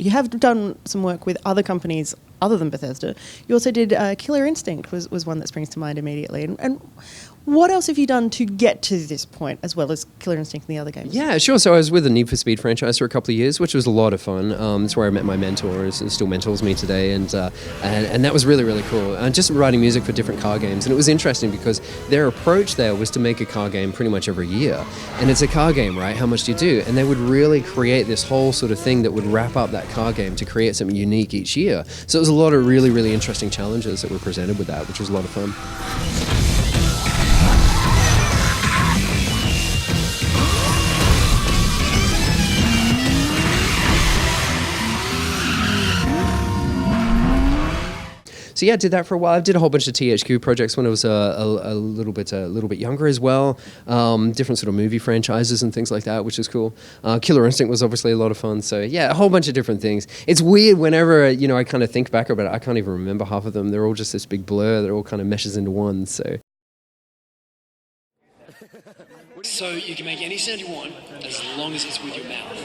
you have done some work with other companies other than Bethesda. You also did Killer Instinct was one that springs to mind immediately. And what else have you done to get to this point, as well as Killer Instinct and the other games? Yeah, sure. So I was with the Need for Speed franchise for a couple of years, which was a lot of fun. That's where I met my mentors and still mentors me today. And that was really, really cool. Just writing music for different car games. And it was interesting because their approach there was to make a car game pretty much every year. And it's a car game, right? How much do you do? And they would really create this whole sort of thing that would wrap up that car game to create something unique each year. So it was a lot of really, really interesting challenges that were presented with that, which was a lot of fun. So yeah, I did that for a while. I did a whole bunch of THQ projects when I was a little bit younger as well. Different sort of movie franchises and things like that, which is cool. Killer Instinct was obviously a lot of fun. So yeah, a whole bunch of different things. It's weird whenever I kind of think back about it. I can't even remember half of them. They're all just this big blur that all kind of meshes into one. So you can make any sound you want as long as it's with your mouth.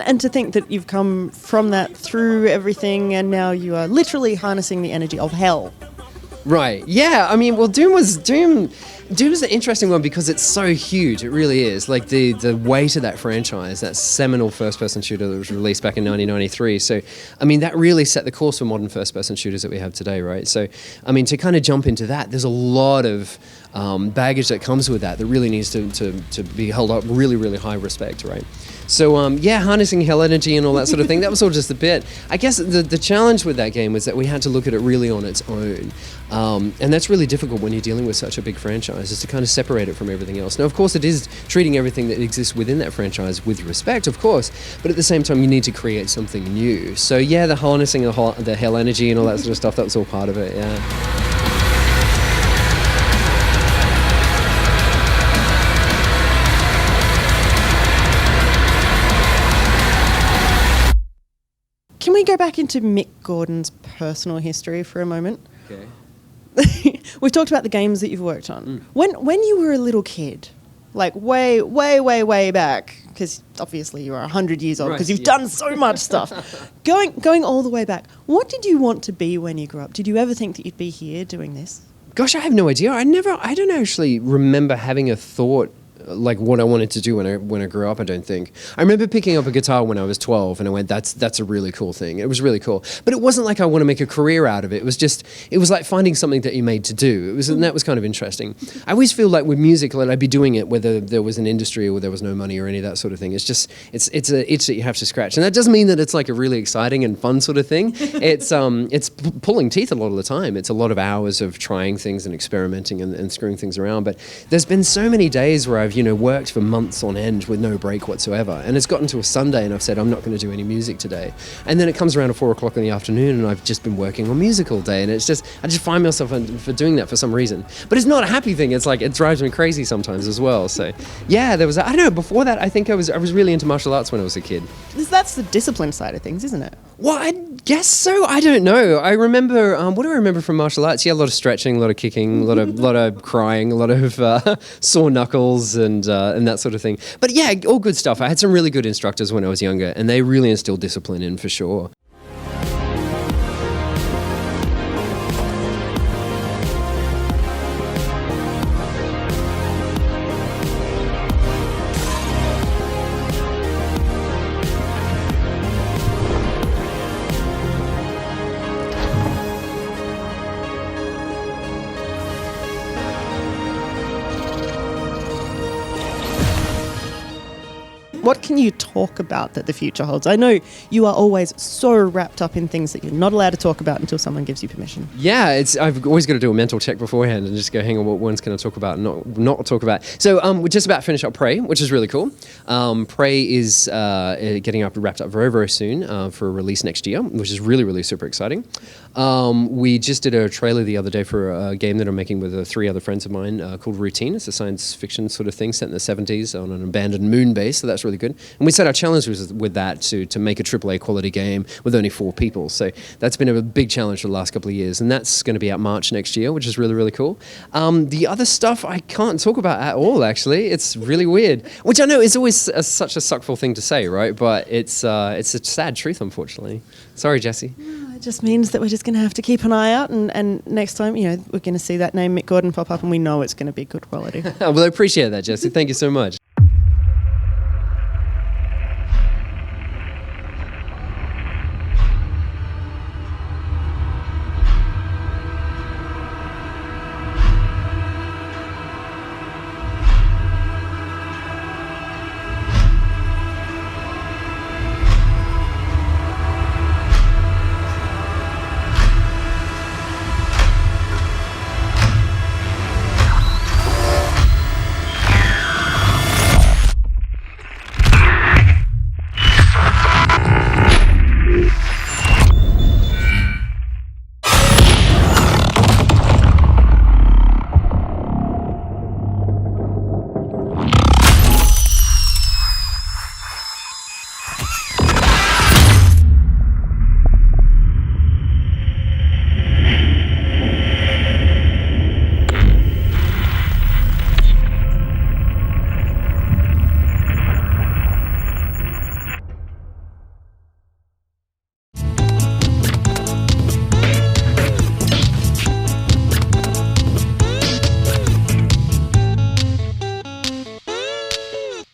And to think that you've come from that through everything, and now you are literally harnessing the energy of hell. Right. Yeah. I mean, well, Doom is an interesting one because it's so huge. It really is. Like the weight of that franchise, that seminal first-person shooter that was released back in 1993. So, I mean, that really set the course for modern first-person shooters that we have today, right? So, I mean, to kind of jump into that, there's a lot of baggage that comes with that really needs to be held up really, really high respect, right? So, harnessing hell energy and all that sort of thing, that was all just a bit. I guess the challenge with that game was that we had to look at it really on its own. And that's really difficult when you're dealing with such a big franchise, is to kind of separate it from everything else. Now, of course, it is treating everything that exists within that franchise with respect, of course, but at the same time, you need to create something new. So, yeah, the harnessing of the hell energy and all that sort of stuff, that was all part of it, yeah. Can we go back into Mick Gordon's personal history for a moment? Okay. We've talked about the games that you've worked on. When you were a little kid, like way, way, way, way back, because obviously you are 100 years old because you've done so much stuff. Going all the way back, what did you want to be when you grew up? Did you ever think that you'd be here doing this? Gosh, I have no idea. I don't actually remember having a thought like what I wanted to do when I grew up. I don't think. I remember picking up a guitar when I was 12, and I went, "That's a really cool thing." It was really cool, but it wasn't like I want to make a career out of it. It was like finding something that you made to do. And that was kind of interesting. I always feel like with music, like I'd be doing it whether there was an industry or there was no money or any of that sort of thing. It's just it's a itch that you have to scratch, and that doesn't mean that it's like a really exciting and fun sort of thing. It's pulling teeth a lot of the time. It's a lot of hours of trying things and experimenting and screwing things around. But there's been so many days where I've worked for months on end with no break whatsoever. And it's gotten to a Sunday and I've said, I'm not going to do any music today. And then it comes around at 4 o'clock in the afternoon and I've just been working on music all day. And I just find myself for doing that for some reason. But it's not a happy thing. It's like, it drives me crazy sometimes as well. So yeah, I don't know, before that, I think I was really into martial arts when I was a kid. That's the discipline side of things, isn't it? Well, I guess so. I don't know. I remember, what do I remember from martial arts? Yeah, a lot of stretching, a lot of kicking, a lot of crying, a lot of sore knuckles and that sort of thing. But yeah, all good stuff. I had some really good instructors when I was younger, and they really instilled discipline in for sure. What can you talk about that the future holds? I know you are always so wrapped up in things that you're not allowed to talk about until someone gives you permission. Yeah, I've always got to do a mental check beforehand and just go, hang on, what one's going to talk about and not talk about. So we're just about to finish up Prey, which is really cool. Prey is getting wrapped up very, very soon for a release next year, which is really, really super exciting. We just did a trailer the other day for a game that I'm making with 3 other friends of mine called Routine. It's a science fiction sort of thing set in the 70s on an abandoned moon base, so that's really good. And we set our challenge with that to make a AAA quality game with only 4 people. So that's been a big challenge for the last couple of years, and that's going to be out March next year, which is really, really cool. The other stuff I can't talk about at all, actually. It's really weird, which I know is always such a suckful thing to say, right? But it's a sad truth, unfortunately. Sorry, Jessie. No, it just means that we're just going to have to keep an eye out, and next time, we're going to see that name Mick Gordon pop up, and we know it's going to be good quality. Well, I appreciate that, Jessie. Thank you so much.